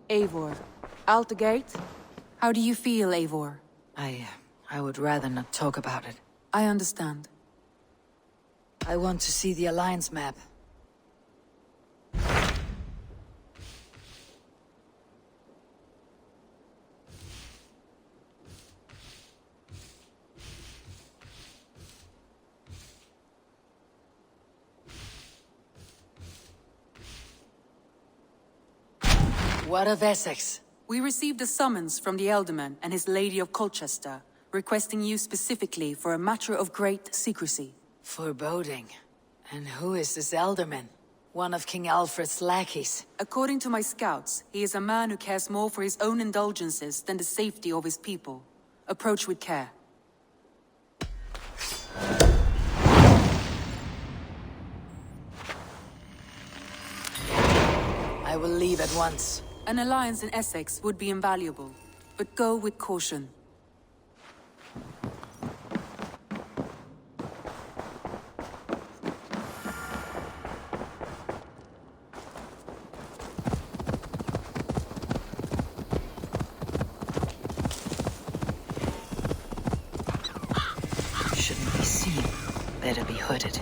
Eivor. Out the gate? How do you feel, Eivor? I would rather not talk about it. I understand. I want to see the Alliance map. What of Essex? We received a summons from the Elderman and his Lady of Colchester, requesting you specifically for a matter of great secrecy. Foreboding. And who is this Elderman? One of King Alfred's lackeys. According to my scouts, he is a man who cares more for his own indulgences than the safety of his people. Approach with care. I will leave at once. An alliance in Essex would be invaluable, but go with caution. Shouldn't be seen. Better be hooded.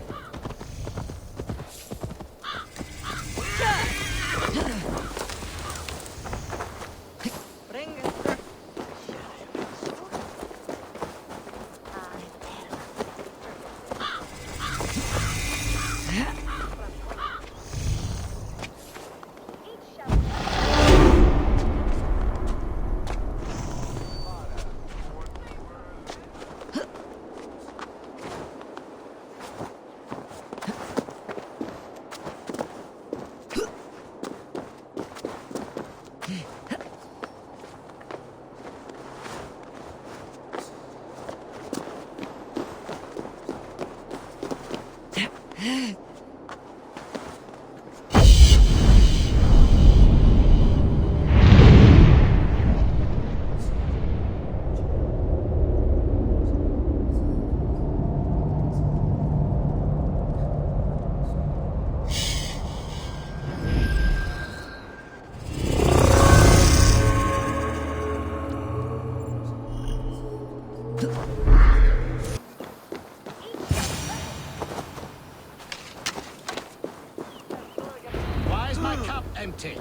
Empty.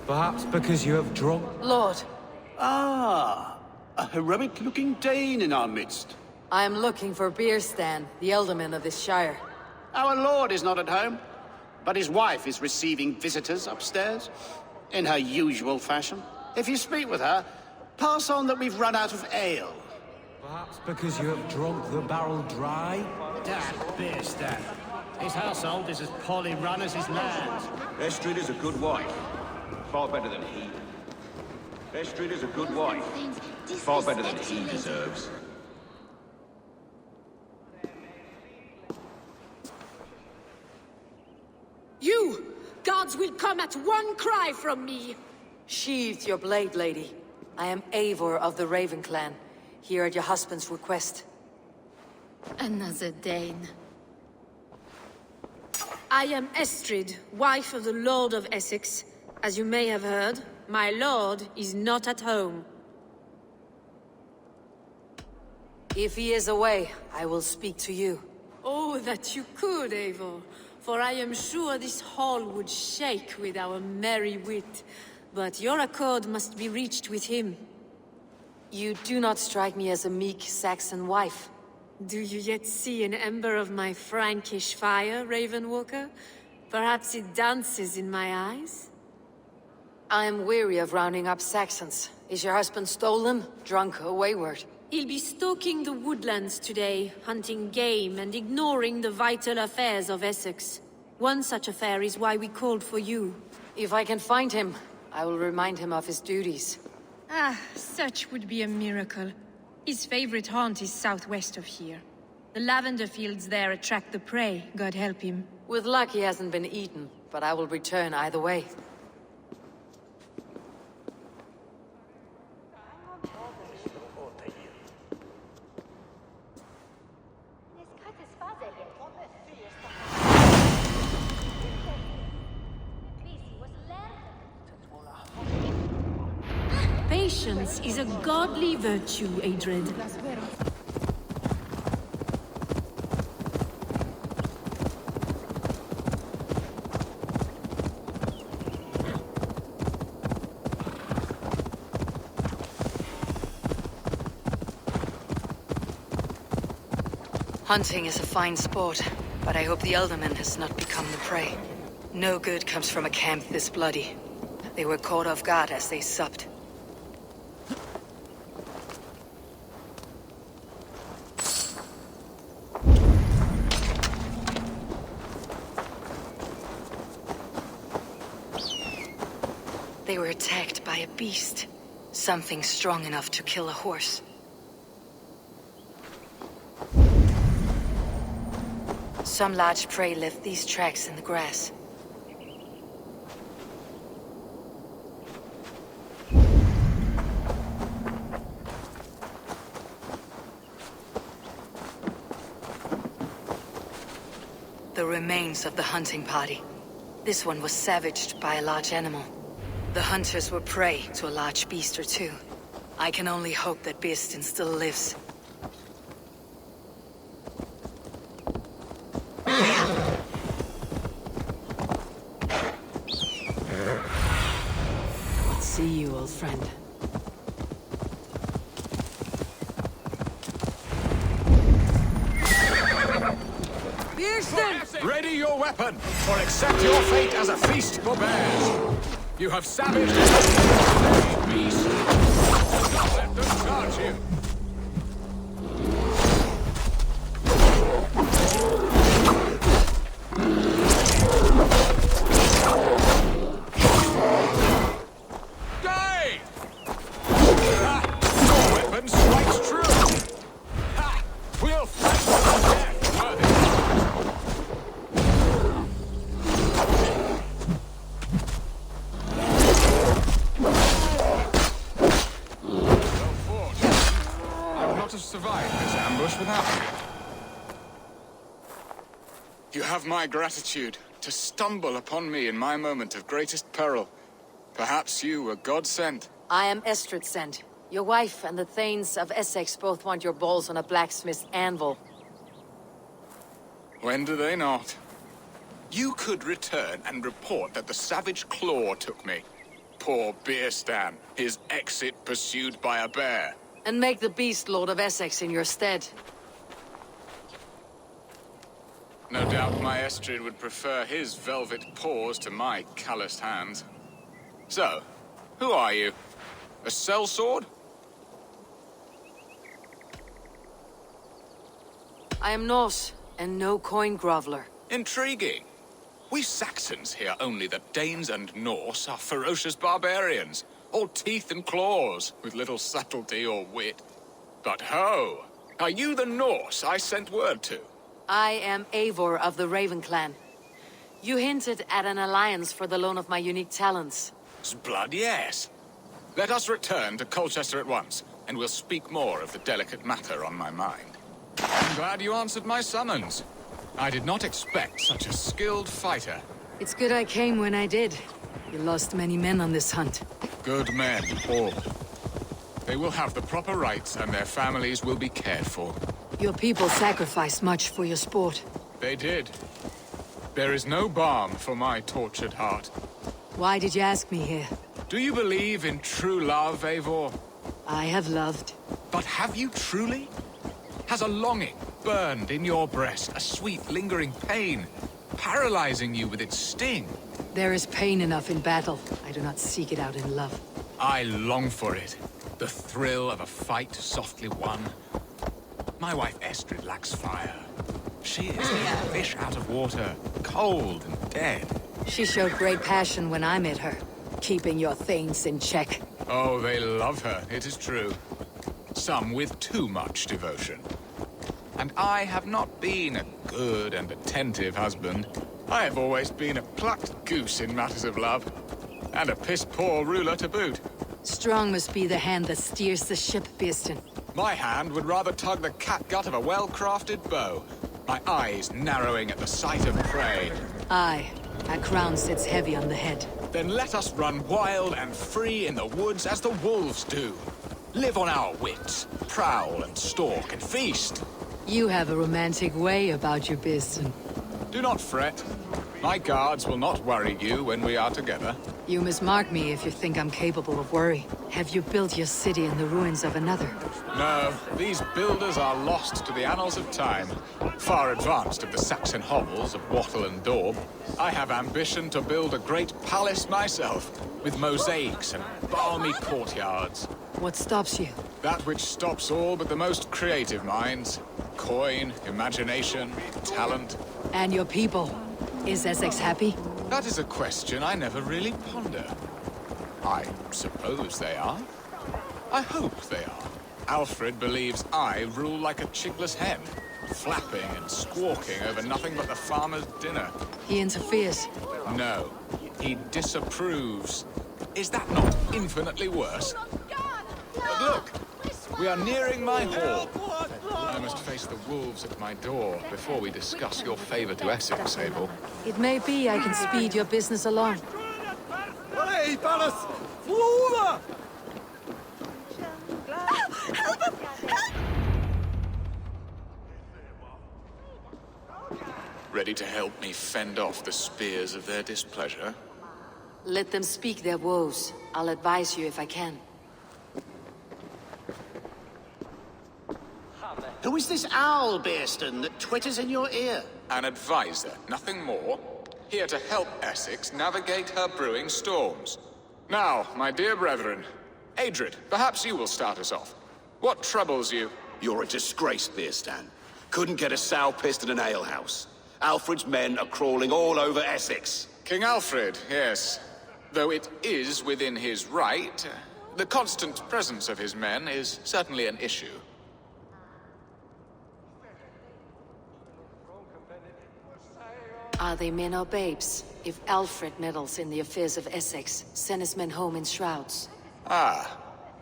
Perhaps because you have drunk? Lord, Ah, a heroic-looking Dane in our midst. I am looking for Beerstan, the Elderman of this shire. Our lord is not at home, but his wife is receiving visitors upstairs, in her usual fashion. If you speak with her, pass on that we've run out of ale. Perhaps because you have drunk the barrel dry? Damn Beerstan. His household is as poorly run as his land. Estrid is a good wife. Far better than he. Estrid is a good wife. Far better than he deserves. You! Gods will come at one cry from me! Sheathe your blade, lady. I am Eivor of the Raven clan, here at your husband's request. Another Dane. I am Estrid, wife of the Lord of Essex. As you may have heard, my lord is not at home. If he is away, I will speak to you. Oh, that you could, Eivor. For I am sure this hall would shake with our merry wit. But your accord must be reached with him. You do not strike me as a meek Saxon wife. Do you yet see an ember of my Frankish fire, Ravenwalker? Perhaps it dances in my eyes? I am weary of rounding up Saxons. Is your husband stolen, drunk, or wayward? He'll be stalking the woodlands today, hunting game and ignoring the vital affairs of Essex. One such affair is why we called for you. If I can find him, I will remind him of his duties. Ah, such would be a miracle. His favorite haunt is southwest of here. The lavender fields there attract the prey, God help him. With luck he hasn't been eaten, but I will return either way. Patience is a godly virtue, Adred. Hunting is a fine sport, but I hope the Elderman has not become the prey. No good comes from a camp this bloody. They were caught off guard as they supped. They were attacked by a beast. Something strong enough to kill a horse. Some large prey left these tracks in the grass. The remains of the hunting party. This one was savaged by a large animal. The hunters were prey to a large beast or two. I can only hope that Birsten still lives. See you, old friend. Ready your weapon, or accept your fate as a feast for bears. You have savaged a beast. Do not let them charge you. Die! Your weapon strikes true. Ha! We'll fight to death, worthy. Have survived this ambush without you. You have my gratitude to stumble upon me in my moment of greatest peril. Perhaps you were God-sent. I am Estrid sent. Your wife and the Thanes of Essex both want your balls on a blacksmith's anvil. When do they not? You could return and report that the savage claw took me. Poor Birsten, his exit pursued by a bear. And make the beast Lord of Essex in your stead. No doubt my Estrid would prefer his velvet paws to my calloused hands. So, who are you? A sellsword? I am Norse, and no coin groveler. Intriguing. We Saxons hear only that Danes and Norse are ferocious barbarians, all teeth and claws, with little subtlety or wit. But ho! Are you the Norse I sent word to? I am Eivor of the Raven Clan. You hinted at an alliance for the loan of my unique talents. Blood, yes. Let us return to Colchester at once, and we'll speak more of the delicate matter on my mind. I'm glad you answered my summons. I did not expect such a skilled fighter. It's good I came when I did. You lost many men on this hunt. Good men, all. They will have the proper rights, and their families will be cared for. Your people sacrificed much for your sport. They did. There is no balm for my tortured heart. Why did you ask me here? Do you believe in true love, Eivor? I have loved. But have you truly? Has a longing burned in your breast, a sweet, lingering pain, paralyzing you with its sting? There is pain enough in battle. I do not seek it out in love. I long for it. The thrill of a fight softly won. My wife Estrid lacks fire. She is a fish out of water, cold and dead. She showed great passion when I met her, keeping your Thanes in check. Oh, they love her, it is true. Some with too much devotion. And I have not been a good and attentive husband. I have always been a plucked goose in matters of love. And a piss-poor ruler to boot. Strong must be the hand that steers the ship, Birsten. My hand would rather tug the catgut of a well-crafted bow. My eyes narrowing at the sight of prey. Aye, That crown sits heavy on the head. Then let us run wild and free in the woods as the wolves do. Live on our wits, prowl and stalk and feast. You have a romantic way about you, Bearson. Do not fret. My guards will not worry you when we are together. You mismark me if you think I'm capable of worry. Have you built your city in the ruins of another? No, these builders are lost to the annals of time. Far advanced of the Saxon hovels of Wattle and Daub. I have ambition to build a great palace myself, with mosaics and balmy courtyards. What stops you? That which stops all but the most creative minds. Coin, imagination, talent. And your people? Is Essex happy? That is a question I never really ponder. I suppose they are. I hope they are. Alfred believes I rule like a chickless hen, flapping and squawking over nothing but the farmer's dinner. He interferes. No, he disapproves. Is that not infinitely worse? But look, we are nearing my hall. I must face the wolves at my door before we discuss your favor to Essex, Eivor. It may be I can speed your business along. Hey, Palace! Flora! Ready to help me fend off the spears of their displeasure? Let them speak their woes. I'll advise you if I can. Who is this owl, Bearston, that twitters in your ear? An advisor, nothing more. Here to help Essex navigate her brewing storms. Now, my dear brethren, Adrid, perhaps you will start us off. What troubles you? You're a disgrace, Beerstan. Couldn't get a sow pissed in an alehouse. Alfred's men are crawling all over Essex. King Alfred, yes. Though it is within his right, the constant presence of his men is certainly an issue. Are they men or babes? If Alfred meddles in the affairs of Essex, send his men home in shrouds. Ah,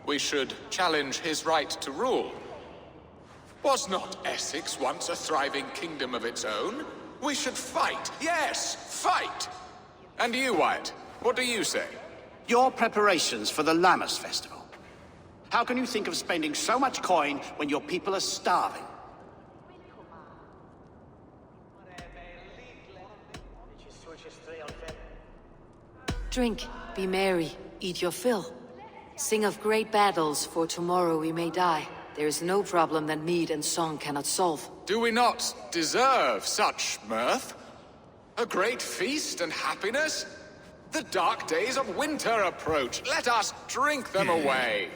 we should challenge his right to rule. Was not Essex once a thriving kingdom of its own? We should fight, yes, fight! And you, Wyatt, what do you say? Your preparations for the Lammas festival. How can you think of spending so much coin when your people are starving? Drink, be merry, eat your fill. Sing of great battles, for tomorrow we may die. There is no problem that mead and song cannot solve. Do we not deserve such mirth? A great feast and happiness? The dark days of winter approach. Let us drink them away.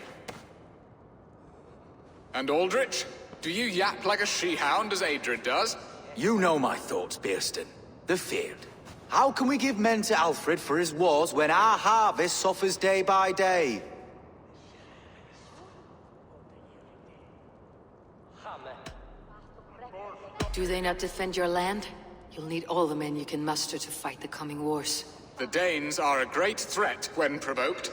And Aldrich, do you yap like a she-hound as Adrid does? You know my thoughts, Bearston. The field. How can we give men to Alfred for his wars when our harvest suffers day by day? Do they not defend your land? You'll need all the men you can muster to fight the coming wars. The Danes are a great threat when provoked.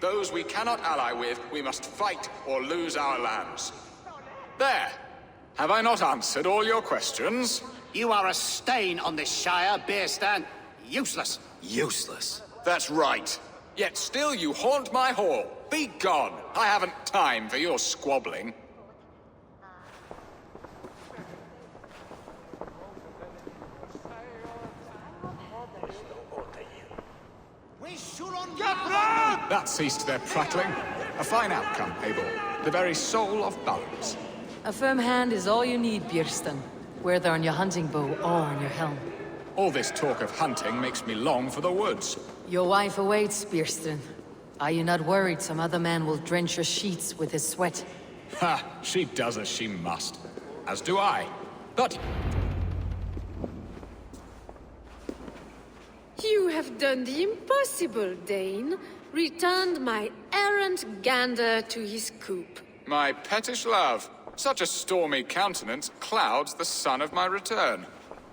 Those we cannot ally with, we must fight or lose our lands. There! Have I not answered all your questions? You are a stain on this Shire, Bearstan. Useless. Useless. That's right. Yet still you haunt my hall. Be gone! I haven't time for your squabbling. That ceased their prattling. A fine outcome, Eivor. The very soul of balance. A firm hand is all you need, Bearston. Whether on your hunting bow or on your helm. All this talk of hunting makes me long for the woods. Your wife awaits, Bearston. Are you not worried some other man will drench your sheets with his sweat? Ha! She does as she must. As do I. But... You have done the impossible, Dane. Returned my errant gander to his coop. my pettish love, such a stormy countenance clouds the sun of my return.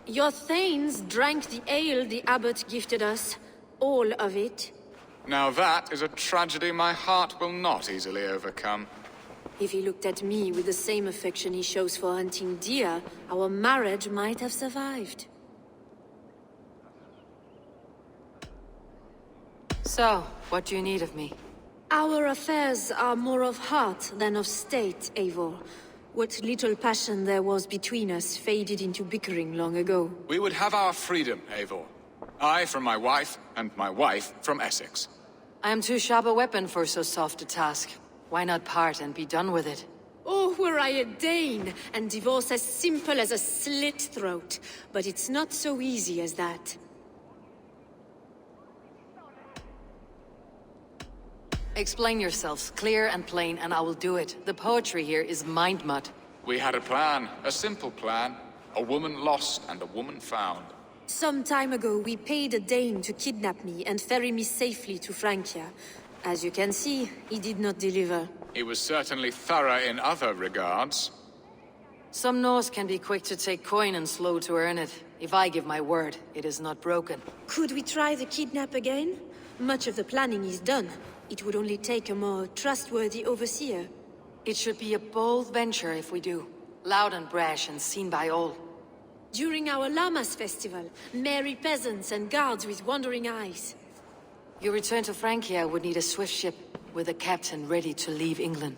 Your thanes drank the ale the abbot gifted us. All of it. Now that is a tragedy my heart will not easily overcome. If he looked at me with the same affection he shows for hunting deer, our marriage might have survived. So, what do you need of me? Our affairs are more of heart than of state, Eivor. What little passion there was between us faded into bickering long ago. We would have our freedom, Eivor. I from my wife, and my wife from Essex. I am too sharp a weapon for so soft a task. Why not part and be done with it? Oh, were I a Dane, and divorce as simple as a slit throat. But it's not so easy as that. Explain yourselves, clear and plain, and I will do it. The poetry here is mind mud. We had a plan, a simple plan. A woman lost and a woman found. Some time ago, we paid a Dane to kidnap me and ferry me safely to Francia. As you can see, he did not deliver. He was certainly thorough in other regards. Some Norse can be quick to take coin and slow to earn it. If I give my word, it is not broken. Could we try the kidnap again? Much of the planning is done. It would only take a more trustworthy overseer. It should be a bold venture if we do. Loud and brash and seen by all. During our Llamas festival, merry peasants and guards with wandering eyes. Your return to Francia would need a swift ship, with a captain ready to leave England.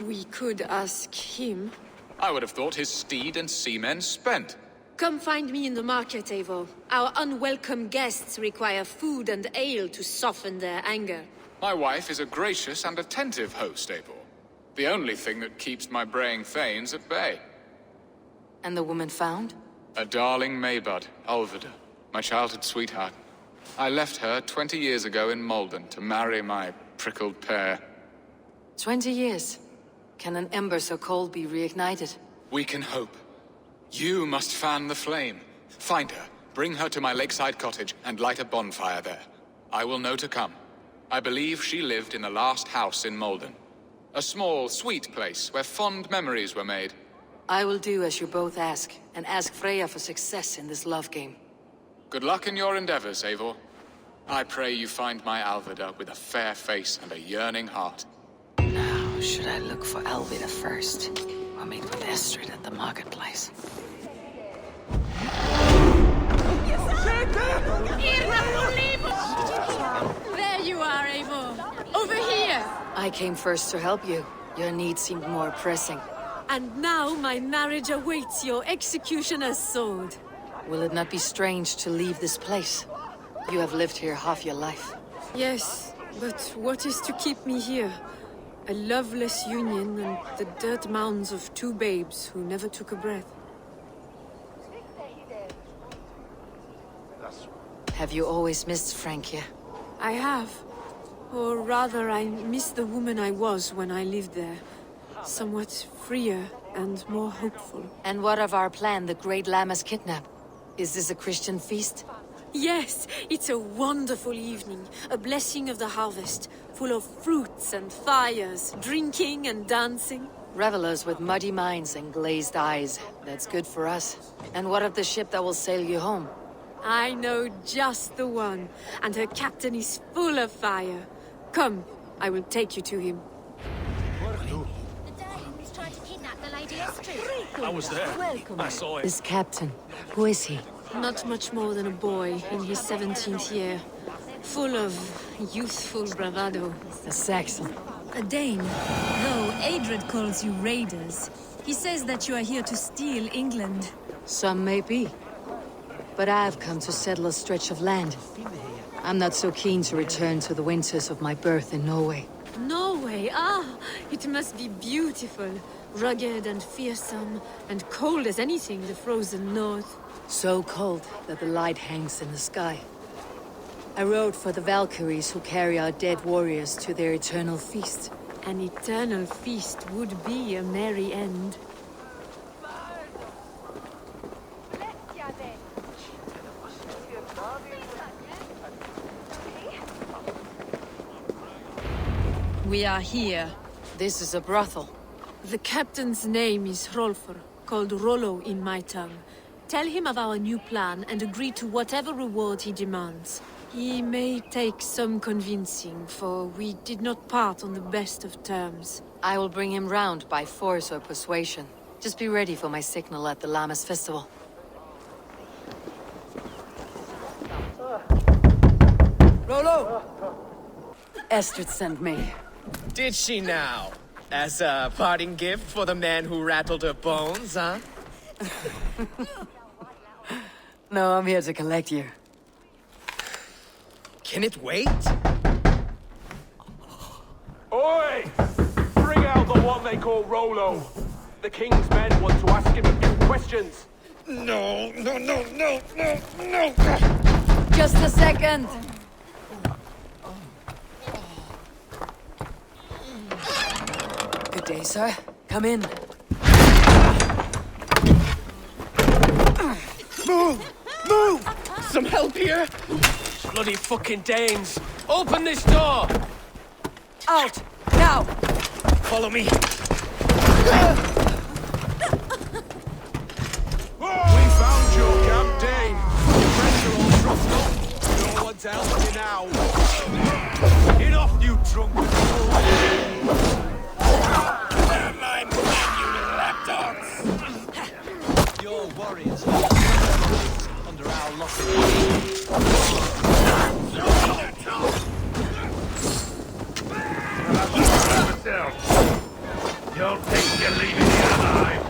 We could ask him. I would have thought his steed and seamen spent. Come find me in the market, Eivor. Our unwelcome guests require food and ale to soften their anger. My wife is a gracious and attentive host, Eivor. The only thing that keeps my braying thanes at bay. And the woman found? A darling Maybud, Ulvida, my childhood sweetheart. I left her 20 years ago in Malden to marry my prickled pear. 20 years? Can an ember so cold be reignited? We can hope. You must fan the flame. Find her, bring her to my lakeside cottage, and light a bonfire there. I will know to come. I believe she lived in the last house in Malden. A small, sweet place where fond memories were made. I will do as you both ask, and ask Freya for success in this love game. Good luck in your endeavors, Eivor. I pray you find my Alvida with a fair face and a yearning heart. Now, should I look for Alvida first, or meet with Estrid at the marketplace? There you are, Eivor. Over here! I came first to help you. Your need seemed more pressing. And now my marriage awaits your executioner's sword. Will it not be strange to leave this place? You have lived here half your life. Yes, but what is to keep me here? A loveless union and the dirt mounds of two babes who never took a breath. Have you always missed Francia? I have. Or rather, I miss the woman I was when I lived there. Somewhat freer and more hopeful. And what of our plan, the Great Llamas kidnap? Is this a Christian feast? Yes, it's a wonderful evening. A blessing of the harvest, full of fruits and fires, drinking and dancing. Revelers with muddy minds and glazed eyes. That's good for us. And what of the ship that will sail you home? I know just the one, and her captain is full of fire. Come, I will take you to him. The Danes tried to kidnap the Lady Estrid. I was there. I saw it. This captain, who is he? Not much more than a boy in his 17th year. Full of youthful bravado. A Saxon. A Dane, though Adred calls you raiders. He says that you are here to steal England. Some may be. But I've come to settle a stretch of land. I'm not so keen to return to the winters of my birth in Norway. Norway, it must be beautiful. Rugged and fearsome, and cold as anything the frozen north. So cold that the light hangs in the sky. I rode for the Valkyries who carry our dead warriors to their eternal feast. An eternal feast would be a merry end. We are here. This is a brothel. The captain's name is Hrolfr, called Rollo in my tongue. Tell him of our new plan and agree to whatever reward he demands. He may take some convincing, for we did not part on the best of terms. I will bring him round by force or persuasion. Just be ready for my signal at the Llamas festival. Rollo! Estrid sent me. Did she now? As a parting gift for the man who rattled her bones, huh? No, I'm here to collect you. Can it wait? Oi! Bring out the one they call Rollo. The king's men want to ask him a few questions. No. Just a second. Good day, sir. Come in. Move! Some help here? Bloody fucking Danes! Open this door! Out! Now! Follow me. We found your camp, Dane. Your friends are all trussed up. No one's helping you now. Get off, you drunken fool! My man, you lapdogs! Your warriors under our lock. You'll think you're leaving me alive.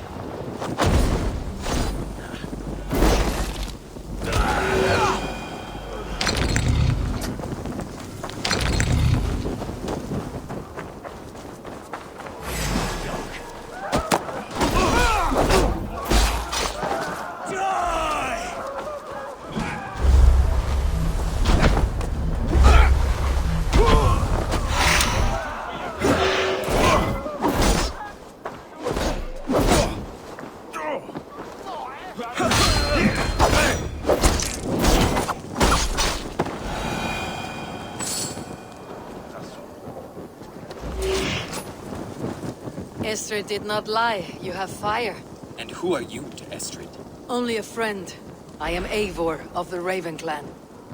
Estrid did not lie. You have fire. And who are you to Estrid? Only a friend. I am Eivor of the Raven clan.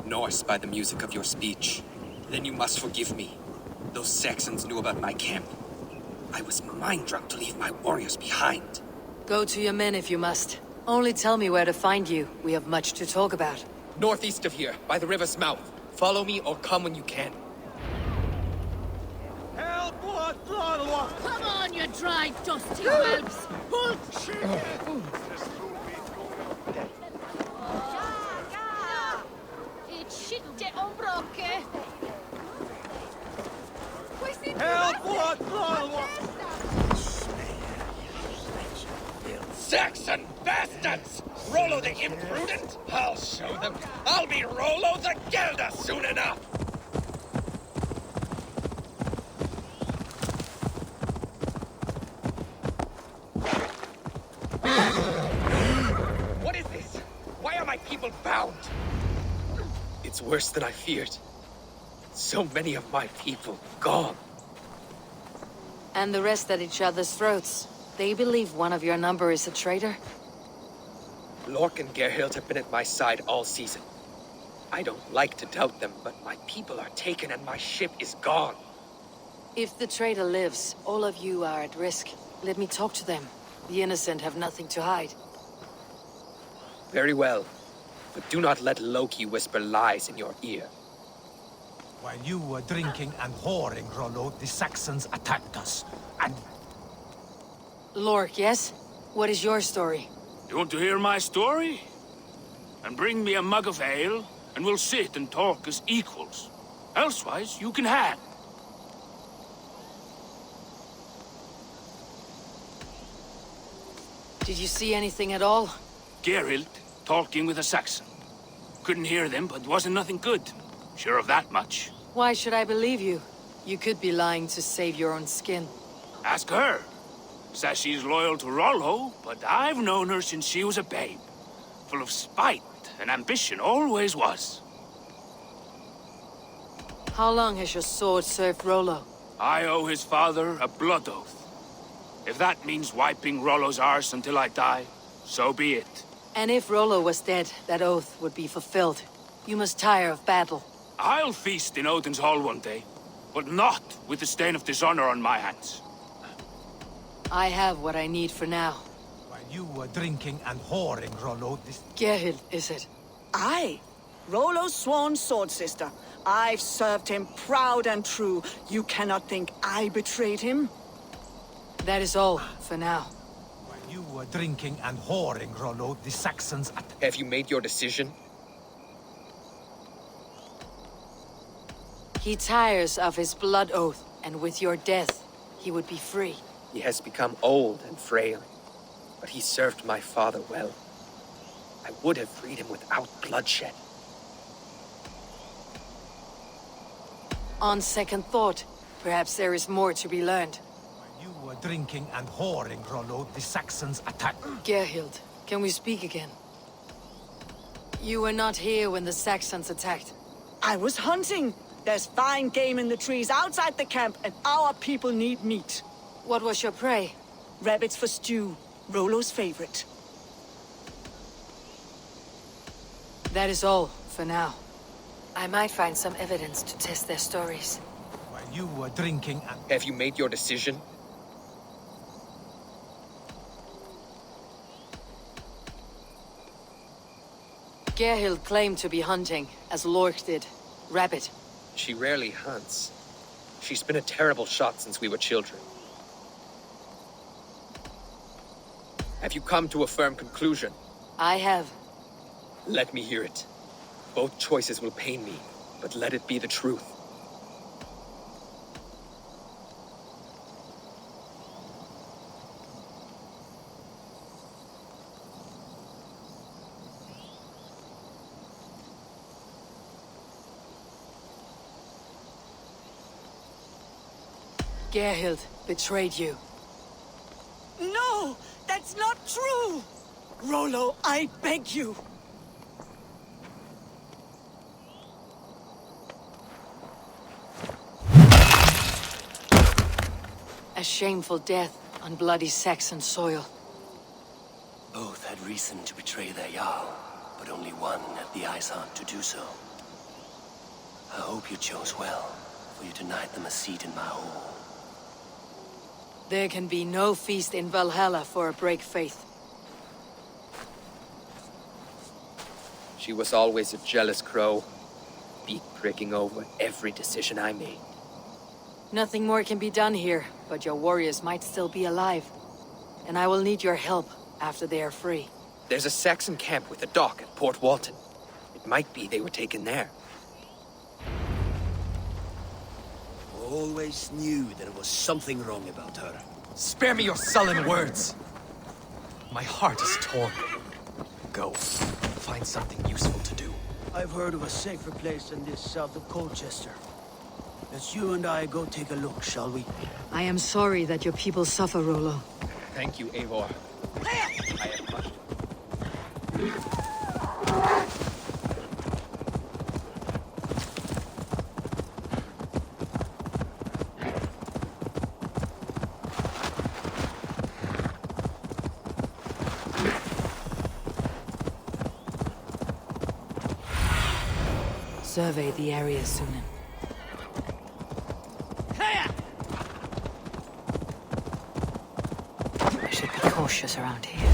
Norse by the music of your speech. Then you must forgive me. Those Saxons knew about my camp. I was mind-drunk to leave my warriors behind. Go to your men if you must. Only tell me where to find you. We have much to talk about. Northeast of here, by the river's mouth. Follow me or come when you can. Come on, you dry, dusty whelps! Pull! Saxon bastards! Rollo the imprudent? I'll show them. I'll be Rollo the Gelder soon enough! What is this? Why are my people bound? It's worse than I feared. So many of my people gone. And the rest at each other's throats. They believe one of your number is a traitor? Lork and Gerhild have been at my side all season. I don't like to doubt them, but my people are taken and my ship is gone. If the traitor lives, all of you are at risk. Let me talk to them. The innocent have nothing to hide. Very well. But do not let Loki whisper lies in your ear. While you were drinking and whoring, Rollo, the Saxons attacked us. And Lork, yes? What is your story? You want to hear my story? And bring me a mug of ale, and we'll sit and talk as equals. Elsewise, you can hang. Did you see anything at all? Geralt talking with a Saxon. Couldn't hear them, but wasn't nothing good. Sure of that much. Why should I believe you? You could be lying to save your own skin. Ask her. Says she's loyal to Rollo, but I've known her since she was a babe. Full of spite and ambition, always was. How long has your sword served Rollo? I owe his father a blood oath. If that means wiping Rollo's arse until I die, so be it. And if Rollo was dead, that oath would be fulfilled. You must tire of battle. I'll feast in Odin's hall one day, but not with the stain of dishonor on my hands. I have what I need for now. while you were drinking and whoring, Rollo, this... Gerhild, is it? Aye! Rollo's sworn sword sister. I've served him proud and true. You cannot think I betrayed him? That is all, for now. While you were drinking and whoring, Rollo, the Saxons attacked. Have you made your decision? He tires of his blood oath, and with your death, he would be free. He has become old and frail, but he served my father well. I would have freed him without bloodshed. On second thought, perhaps there is more to be learned. While you were drinking and whoring, Rollo, the Saxons attacked. Gerhild, can we speak again? You were not here when the Saxons attacked. I was hunting. There's fine game in the trees outside the camp, and our people need meat. What was your prey? Rabbits for stew, Rollo's favorite. That is all, for now. I might find some evidence to test their stories. While you were drinking and... Have you made your decision? Gerhild claimed to be hunting, as Lork did. Rabbit. She rarely hunts. She's been a terrible shot since we were children. Have you come to a firm conclusion? I have. Let me hear it. Both choices will pain me, but let it be the truth. Gerhild betrayed you. No! That's not true! Rollo, I beg you! A shameful death on bloody Saxon soil. Both had reason to betray their Jarl, but only one had the ice heart to do so. I hope you chose well, for you denied them a seat in my hall. There can be no feast in Valhalla for a break faith. She was always a jealous crow, beak pricking over every decision I made. Nothing more can be done here, but your warriors might still be alive. And I will need your help after they are free. There's a Saxon camp with a dock at Port Walton. It might be they were taken there. Always knew there was something wrong about her. Spare me your sullen words! My heart is torn. Go. Find something useful to do. I've heard of a safer place than this south of Colchester. Let's you and I go take a look, shall we? I am sorry that your people suffer, Rollo. Thank you, Eivor. I have much. Survey the area soon. I should be cautious around here.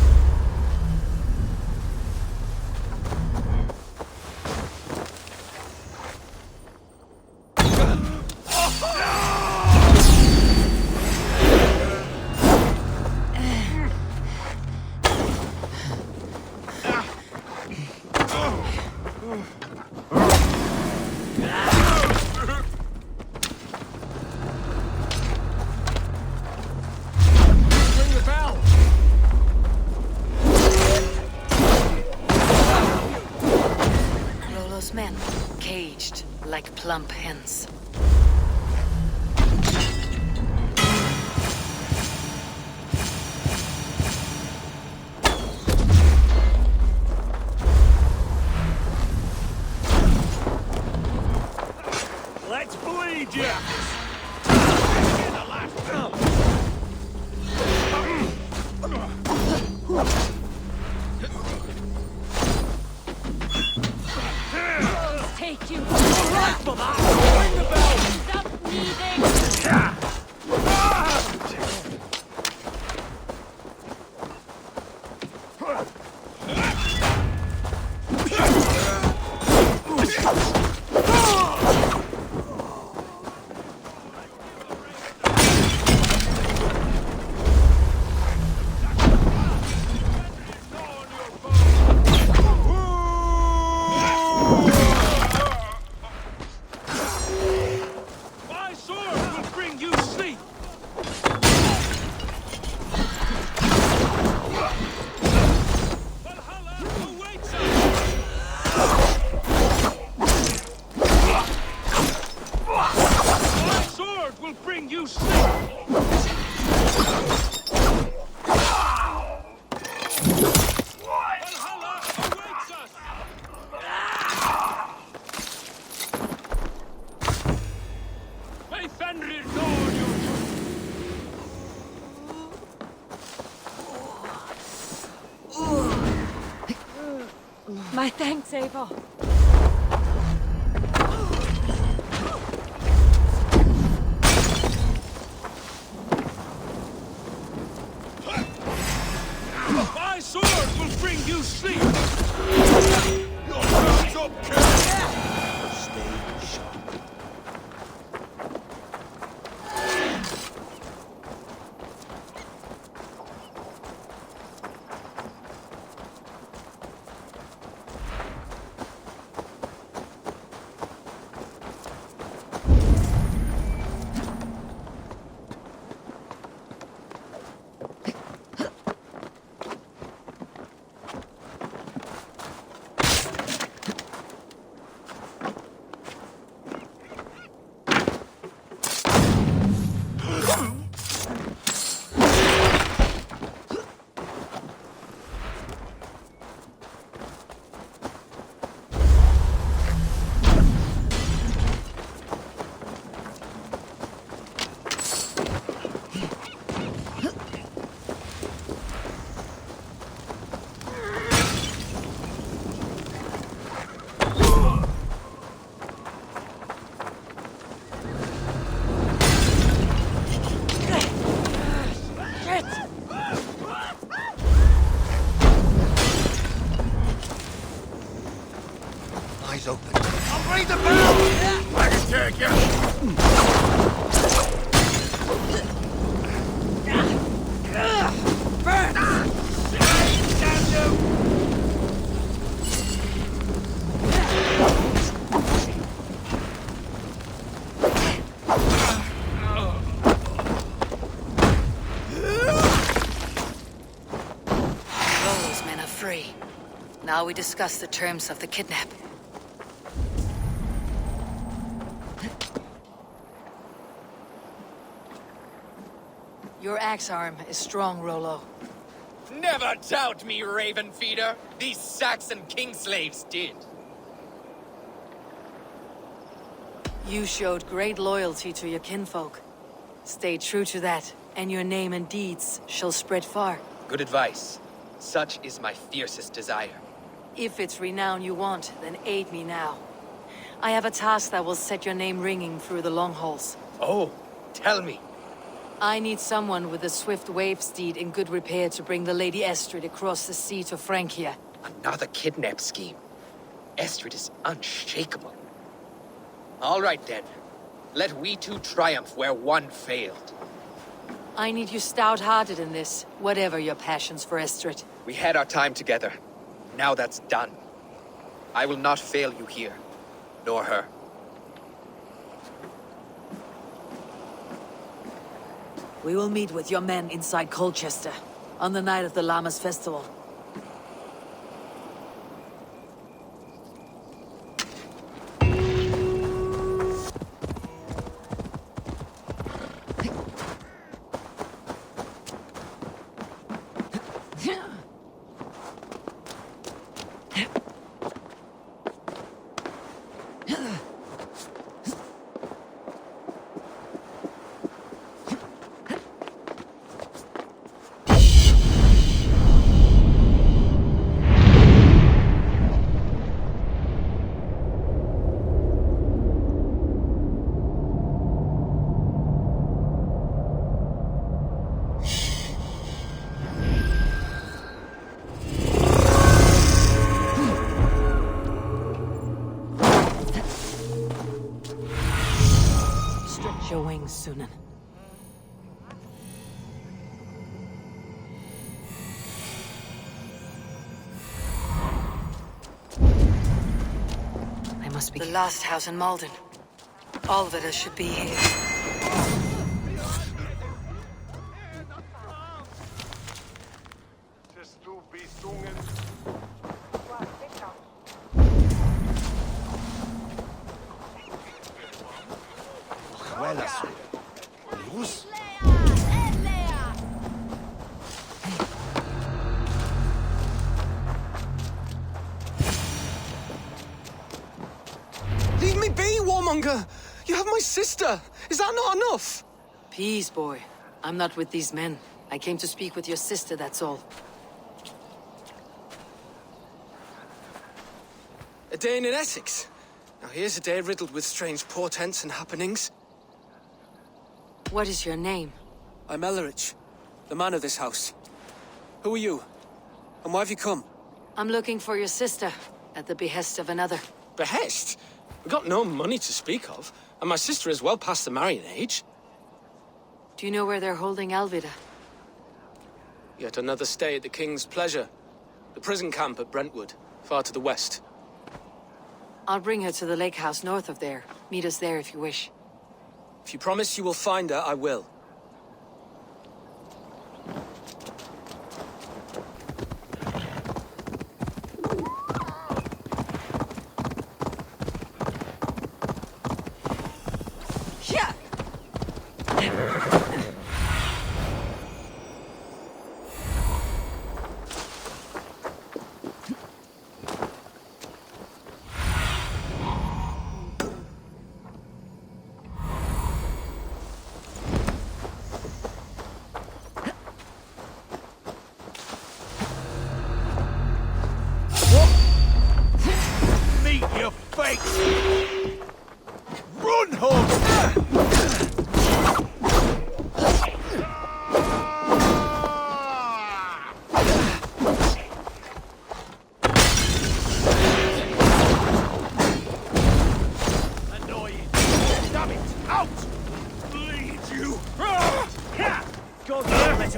Men, caged like plump hens. Let's bleed ya! Take you. Right for that! Ring the bell! Stop breathing. My sword will bring you sleep! Valhalla awaits us! My sword will bring you sleep! Valhalla awaits us! May Fenrir guard you! My thanks, Eivor. My sword will bring you sleep! Your time's up, kid! Stay sharp. Eyes open. I'll ring the bell! I can take you! Burn! Damn you! Those men are free. Now we discuss the terms of the kidnap. Your axe arm is strong, Rollo. Never doubt me, Raven Feeder. These Saxon king slaves did. You showed great loyalty to your kinfolk. Stay true to that, and your name and deeds shall spread far. Good advice. Such is my fiercest desire. If it's renown you want, then aid me now. I have a task that will set your name ringing through the long halls. Oh, tell me. I need someone with a swift wave steed in good repair to bring the Lady Estrid across the sea to Francia. Another kidnap scheme. Estrid is unshakable. All right then. Let we two triumph where one failed. I need you stout-hearted in this, whatever your passions for Estrid. We had our time together. Now that's done. I will not fail you here, nor her. We will meet with your men inside Colchester, on the night of the Lammas festival. Your wings, Sunan. must be the last house in Malden. All of it should be here. Leave me be, warmonger! You have my sister! Is that not enough? Peace, boy. I'm not with these men. I came to speak with your sister, that's all. A day in Essex. Now here's a day riddled with strange portents and happenings. What is your name? I'm Ellerich, the man of this house. Who are you? And why have you come? I'm looking for your sister, at the behest of another. Behest? We got no money to speak of, and my sister is well past the marrying age. Do you know where they're holding Alvida? Yet another stay at the King's pleasure. The prison camp at Brentwood, far to the west. I'll bring her to the lake house north of there. Meet us there if you wish. If you promise you will find her, I will. Run, Hog! Annoying. Damn it! Out! Bleed you! God damn it!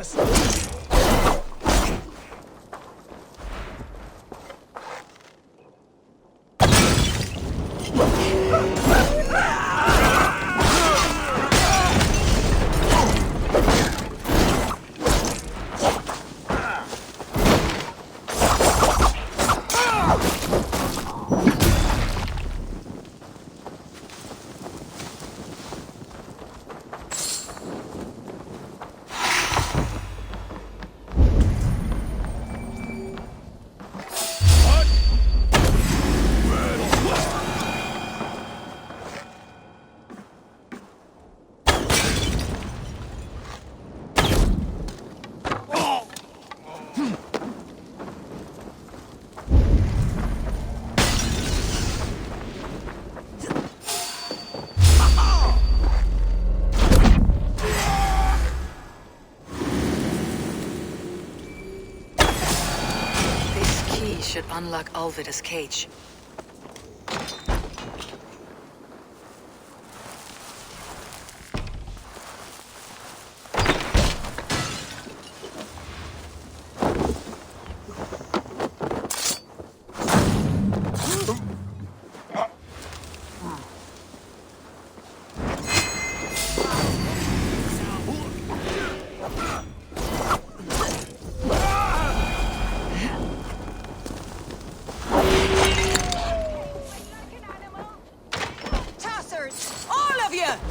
Should unlock Alvida's cage.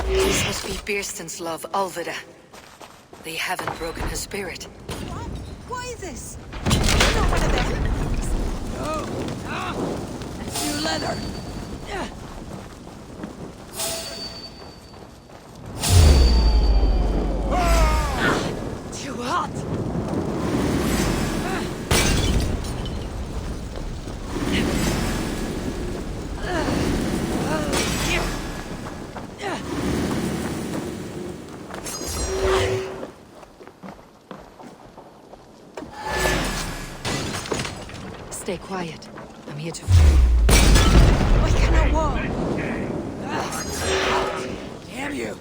This must be Beerston's love, Alvida. They haven't broken her spirit. What? What is this? You're not one of them? Oh! That's new leather. Too hot! Stay quiet. I'm here to free. I cannot walk! Damn you!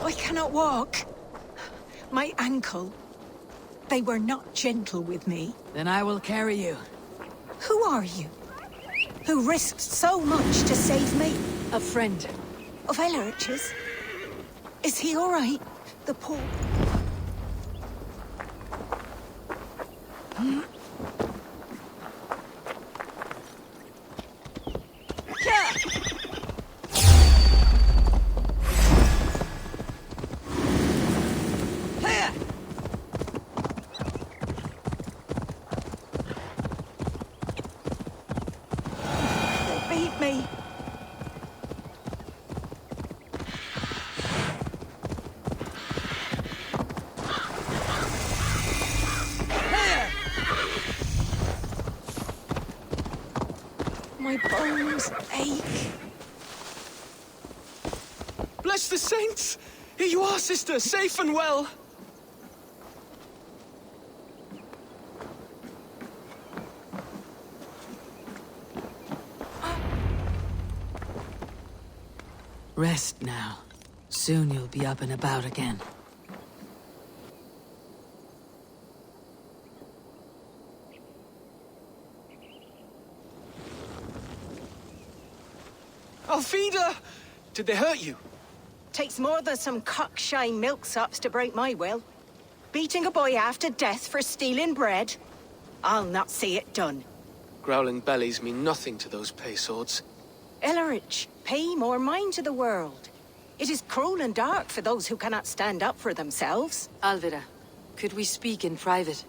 I cannot walk. My ankle. They were not gentle with me. Then I will carry you. Who are you? Who risked so much to save me? A friend. Of Ellerich's? Is he all right? The poor... Beat me. My bones ache. Bless the saints! Here you are, sister, safe and well. Rest now. Soon you'll be up and about again. Alfida! Did they hurt you? Takes more than some cockshy milksops to break my will. Beating a boy half to death for stealing bread? I'll not see it done. Growling bellies mean nothing to those pay swords. Ellerich, pay more mind to the world. It is cruel and dark for those who cannot stand up for themselves. Alvida, could we speak in private?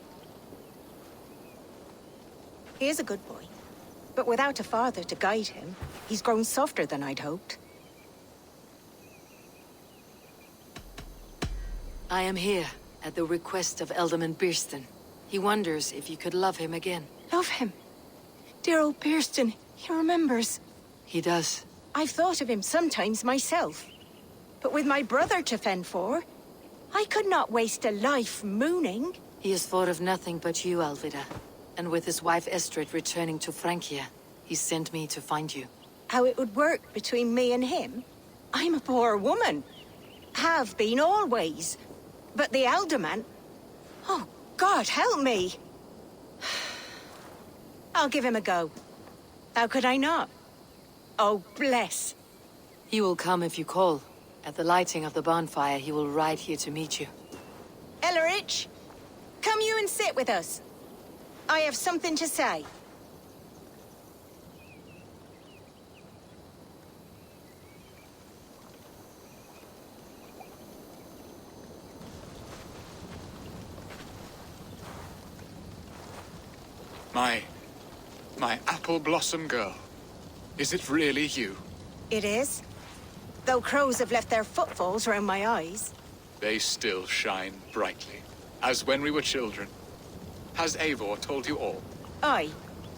He is a good boy. But without a father to guide him, he's grown softer than I'd hoped. I am here at the request of Alderman Birston. He wonders if you could love him again. Love him? Dear old Birston, he remembers. He does. I've thought of him sometimes myself. But with my brother to fend for, I could not waste a life mooning. He has thought of nothing but you, Alvida. And with his wife Estrid returning to Francia, he sent me to find you. How it would work between me and him? I'm a poor woman. Have been always. But the alderman... Oh, God, help me! I'll give him a go. How could I not? Oh, bless. He will come if you call. At the lighting of the bonfire, he will ride here to meet you. Ellerich, come you and sit with us. I have something to say. My apple blossom girl. Is it really you? It is. Though crows have left their footfalls round my eyes. They still shine brightly, as when we were children. Has Eivor told you all? Aye,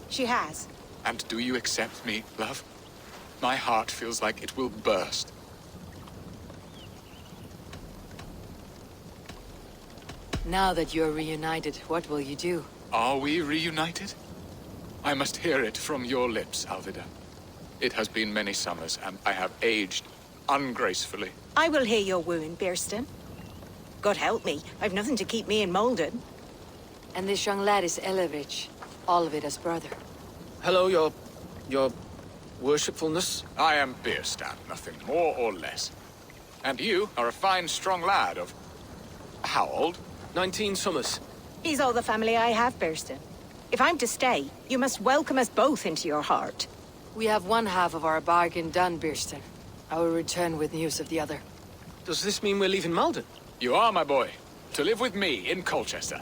she has. And do you accept me, love? My heart feels like it will burst. Now that you're reunited, what will you do? Are we reunited? I must hear it from your lips, Alvida. It has been many summers, and I have aged ungracefully. I will heal your wound, Birston. God help me, I've nothing to keep me in Malden. And this young lad is Ellerich, Alvida's brother. Hello, your worshipfulness. I am Birstan, nothing more or less. And you are a fine, strong lad of... how old? 19 summers. He's all the family I have, Birston. If I'm to stay, you must welcome us both into your heart. We have one half of our bargain done, Birston. I will return with news of the other. Does this mean we're leaving Malden? You are, my boy, to live with me in Colchester.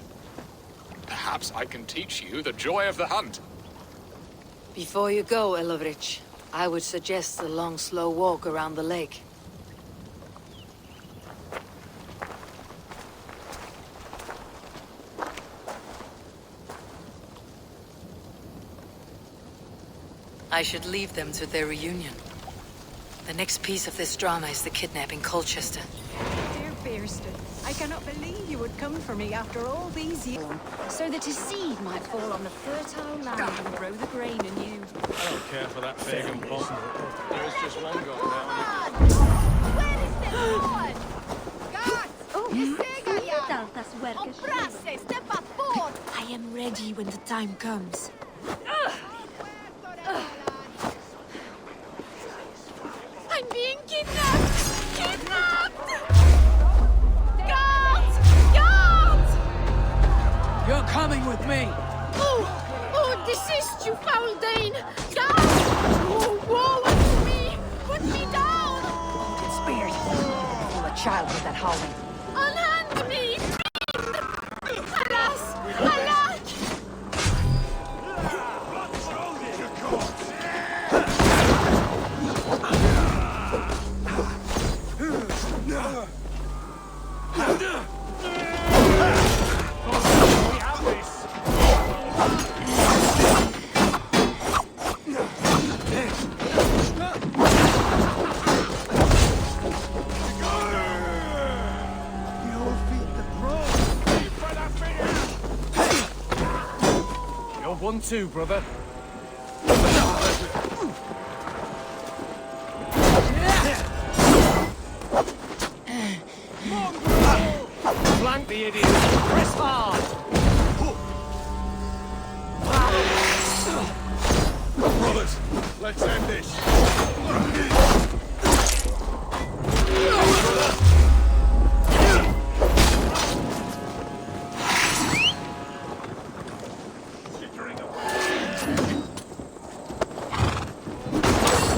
Perhaps I can teach you the joy of the hunt. Before you go, Ellerich, I would suggest a long, slow walk around the lake. I should leave them to their reunion. The next piece of this drama is the kidnapping Colchester. Dear Birston, I cannot believe you would come for me after all these years. So that a seed might fall on the fertile land and grow the grain anew. I don't care for that pagan pot. There is just one going down. Where is the Lord? I am ready when the time comes. I'm being kidnapped! Kidnapped! Guards! Guards! You're coming with me! Oh, desist, you foul Dane! Guards! Oh, woe unto me! Put me down! It's spirit. Pull a child with that howling. Unhand me! Alas! Alack! You're one too, brother. Flank the idiot. Press hard. Brothers, let's end this.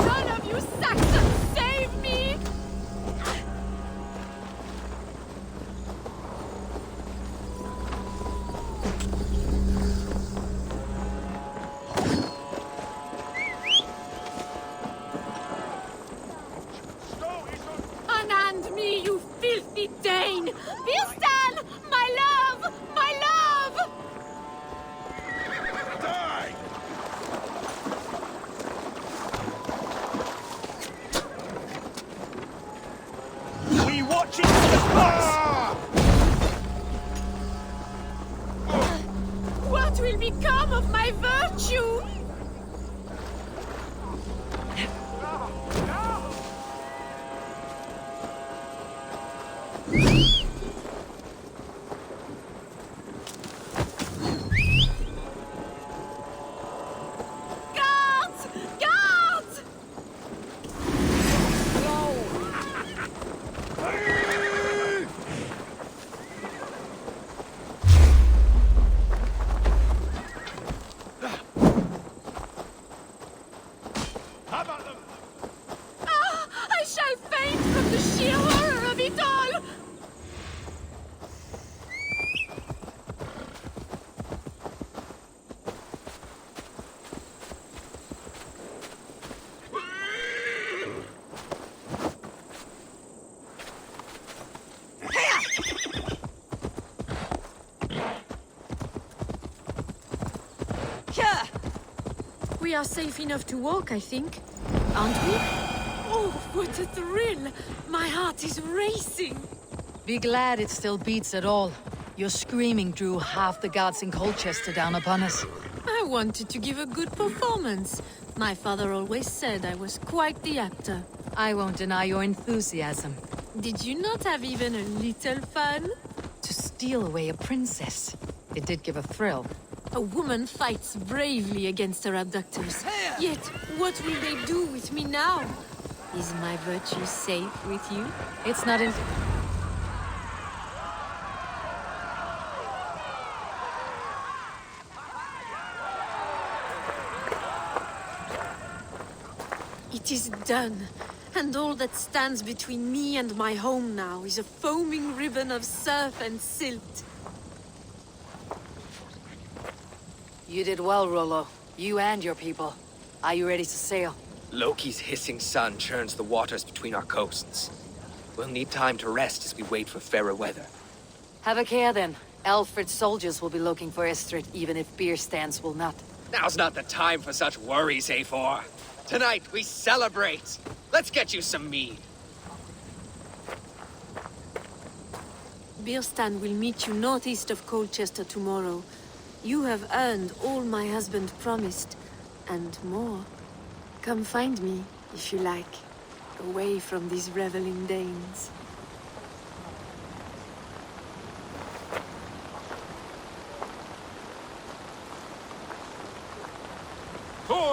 None of you Saxons save me! Unhand me, you filthy Dane! Vilstan! My love! My love! Die! We watching the spots! What will become of my virtue? Guards! Guards! How about them? Ah, I shall faint from the sheer horror of it all! We are safe enough to walk, I think. Aren't we? Oh, what a thrill! My heart is racing! Be glad it still beats at all. Your screaming drew half the guards in Colchester down upon us. I wanted to give a good performance. My father always said I was quite the actor. I won't deny your enthusiasm. Did you not have even a little fun? To steal away a princess. It did give a thrill. A woman fights bravely against her abductors. Yet, what will they do with me now? Is my virtue safe with you? It's not in... It is done. And all that stands between me and my home now is a foaming ribbon of surf and silt. You did well, Rollo. You and your people. Are you ready to sail? Loki's hissing sun churns the waters between our coasts. We'll need time to rest as we wait for fairer weather. Have a care then. Alfred's soldiers will be looking for Estrid, even if beer stands will not. Now's not the time for such worries, Eivor. Tonight we celebrate. Let's get you some mead. Birstan will meet you northeast of Colchester tomorrow. You have earned all my husband promised, and more. Come find me, if you like, away from these reveling Danes.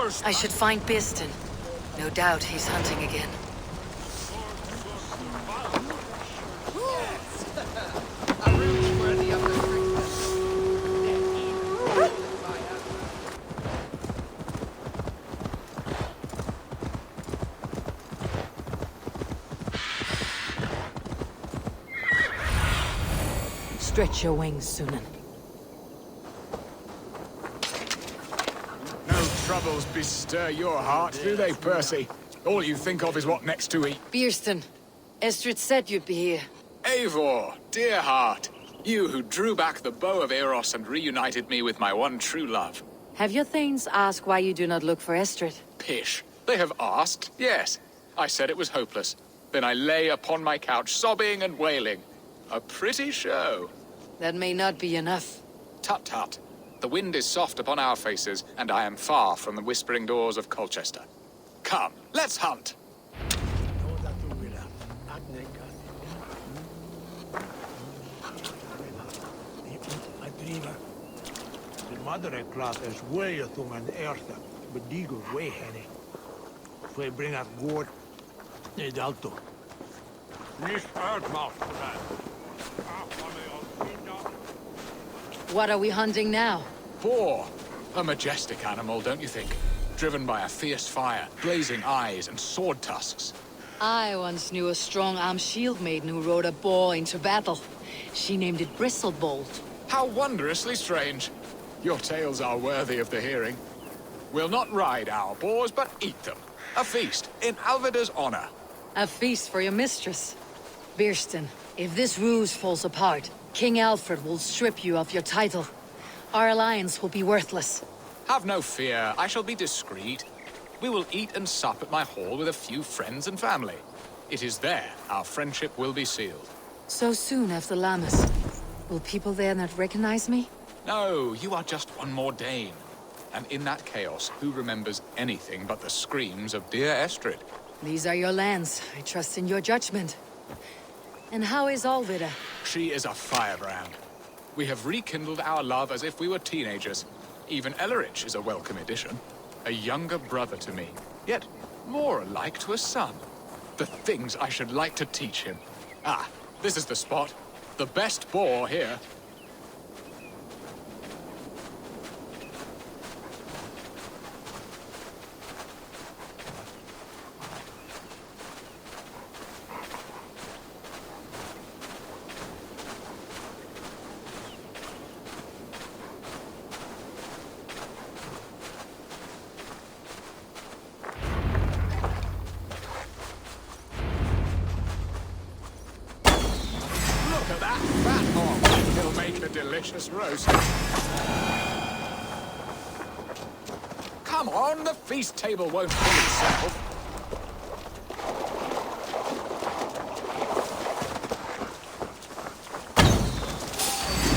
I should find Bearston. No doubt he's hunting again. Stretch your wings, Sunan. No troubles bestir your heart, do they, Percy? All you think of is what next to eat. Bearston, Estrid said you'd be here. Eivor, dear heart. You who drew back the bow of Eros and reunited me with my one true love. Have your thanes asked why you do not look for Estrid? Pish. They have asked, yes. I said it was hopeless. Then I lay upon my couch, sobbing and wailing. A pretty show. That may not be enough. Tut-tut. The wind is soft upon our faces, and I am far from the whispering doors of Colchester. Come, let's hunt! De madderenklaat is weeën toen mijn eerste bediegel weehenny. Wij brengen goord niet alto. Niet uitmacht. What are we hunting now? Boar. A majestic animal, don't you think? Driven by a fierce fire, blazing eyes and sword tusks. I once knew a strong-armed shield maiden who rode a boar into battle. She named it Bristlebolt. How wondrously strange. Your tales are worthy of the hearing. We'll not ride our boars, but eat them. A feast, in Alvida's honor. A feast for your mistress. Bearston, if this ruse falls apart, King Alfred will strip you of your title. Our alliance will be worthless. Have no fear, I shall be discreet. We will eat and sup at my hall with a few friends and family. It is there our friendship will be sealed. So soon after Lammas. Will people there not recognize me? No, you are just one more Dane. And in that chaos, who remembers anything but the screams of dear Estrid? These are your lands. I trust in your judgment. And how is Alvida? She is a firebrand. We have rekindled our love as if we were teenagers. Even Ellerich is a welcome addition. A younger brother to me, yet more alike to a son. The things I should like to teach him. Ah, this is the spot. The best boar here. Delicious roast. Come on, the feast table won't fill itself.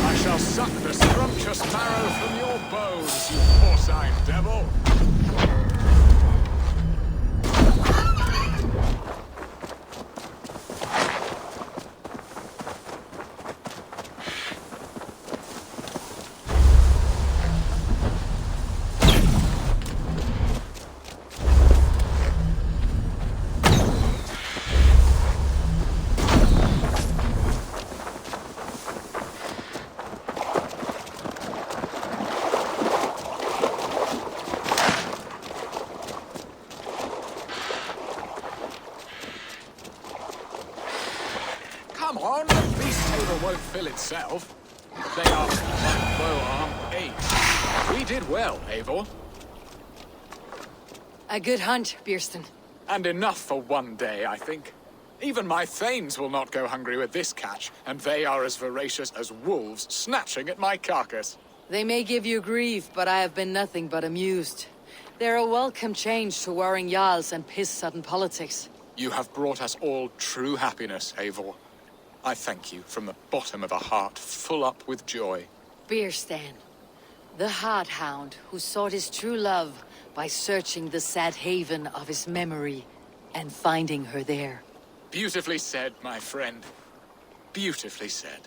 I shall suck the scrumptious marrow from your bones, you porcine devil. Come on, the feast table won't fill itself. They are like bow-armed apes. We did well, Eivor. A good hunt, Bearston. And enough for one day, I think. Even my thanes will not go hungry with this catch, and they are as voracious as wolves snatching at my carcass. They may give you grief, but I have been nothing but amused. They're a welcome change to warring jarls and piss-sudden politics. You have brought us all true happiness, Eivor. I thank you from the bottom of a heart full up with joy. Bearstan, the Heart Hound who sought his true love by searching the sad haven of his memory and finding her there. Beautifully said, my friend. Beautifully said.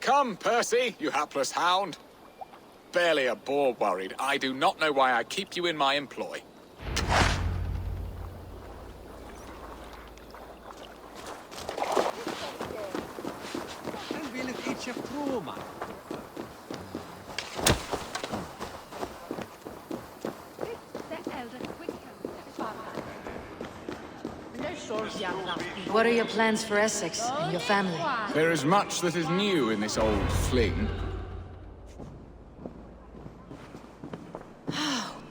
Come, Percy, you hapless hound. Barely a boar worried. I do not know why I keep you in my employ. What are your plans for Essex and your family? There is much that is new in this old fling.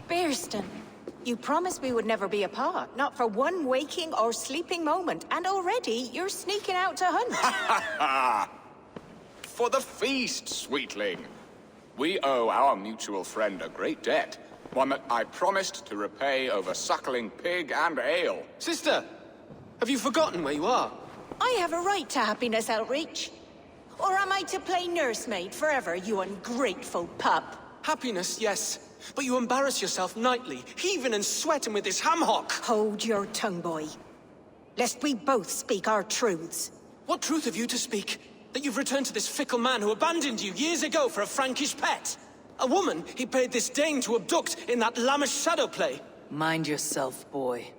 Bearston, you promised we would never be apart, not for one waking or sleeping moment, and already you're sneaking out to hunt. For the feast, sweetling. We owe our mutual friend a great debt. One that I promised to repay over suckling pig and ale. Sister, have you forgotten where you are? I have a right to happiness outreach. Or am I to play nursemaid forever, you ungrateful pup? Happiness, yes. But you embarrass yourself nightly, heaving and sweating with this ham hock. Hold your tongue, boy. Lest we both speak our truths. What truth have you to speak? That you've returned to this fickle man who abandoned you years ago for a Frankish pet? A woman he paid this Dane to abduct in that lammish shadow play? Mind yourself, boy.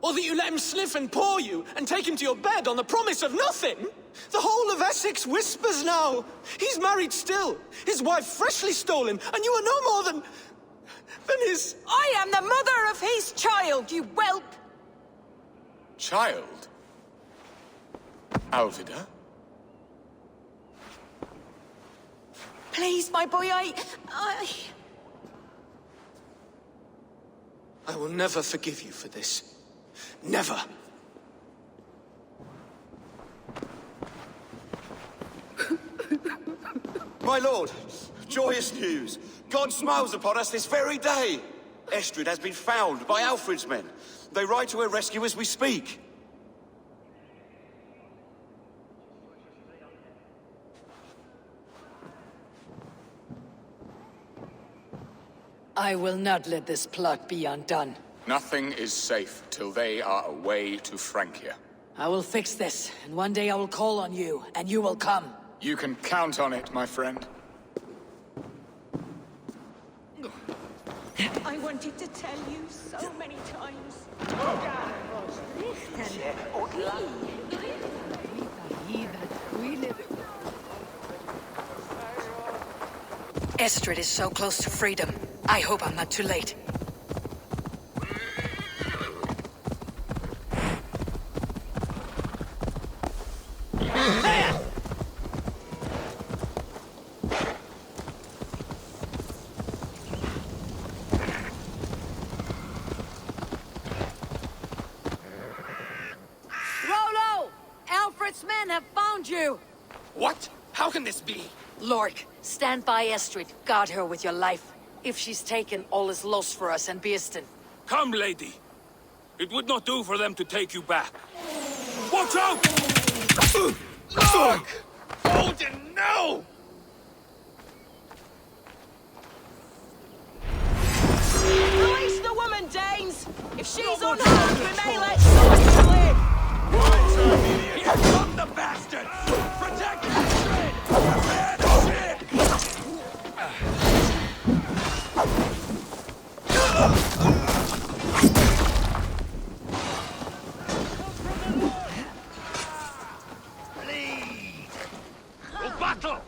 Or that you let him sniff and paw you, and take him to your bed on the promise of nothing? The whole of Essex whispers now. He's married still, his wife freshly stolen, and you are no more than his... I am the mother of his child, you whelp! Child? Alvida? Please, my boy, I will never forgive you for this. Never. My lord, joyous news. God smiles upon us this very day. Estrid has been found by Alfred's men. They ride to her rescue as we speak. I will not let this plot be undone. Nothing is safe till they are away to Francia. I will fix this, and one day I will call on you, and you will come. You can count on it, my friend. I wanted to tell you so many times. Estrid is so close to freedom. I hope I'm not too late. Rollo! Alfred's men have found you! What? How can this be? Lork, stand by Estrid. Guard her with your life. If she's taken, all is lost for us and Bearston. Come, lady. It would not do for them to take you back. Watch out! Look! Odin, no! Release the woman, Danes! If she's unharmed, we may let someone live! Here come the bastards! Protect Estrid! Prepare the ship! Bleed! To battle!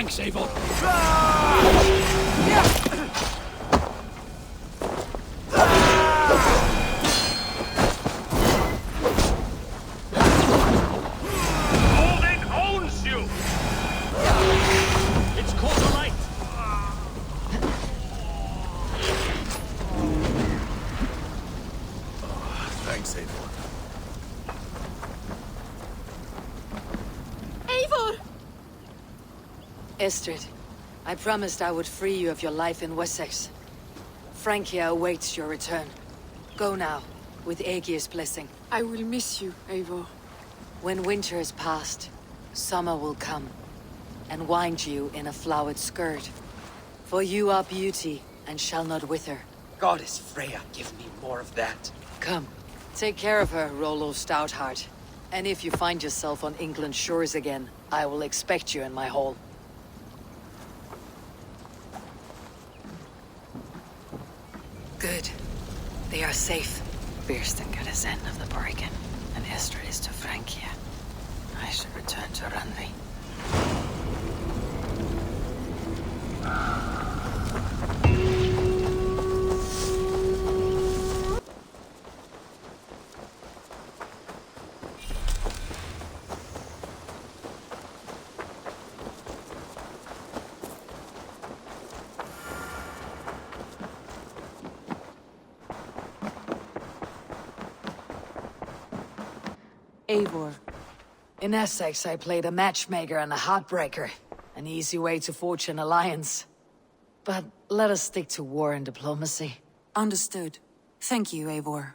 Thanks, Eivor. Odin owns you! It's caught the light. Thanks, Eivor. Eivor! Estrid, I promised I would free you of your life in Wessex. Francia awaits your return. Go now, with Aegir's blessing. I will miss you, Eivor. When winter is past, summer will come, and wind you in a flowered skirt. For you are beauty, and shall not wither. Goddess Freya, give me more of that. Come, take care of her, Rollo Stoutheart. And if you find yourself on England's shores again, I will expect you in my hall. Good. They are safe. Birsten got his end of the bargain, and Estrid is to Francia. I should return to Randvi. Eivor. In Essex, I played a matchmaker and a heartbreaker. An easy way to forge an alliance. But let us stick to war and diplomacy. Understood. Thank you, Eivor.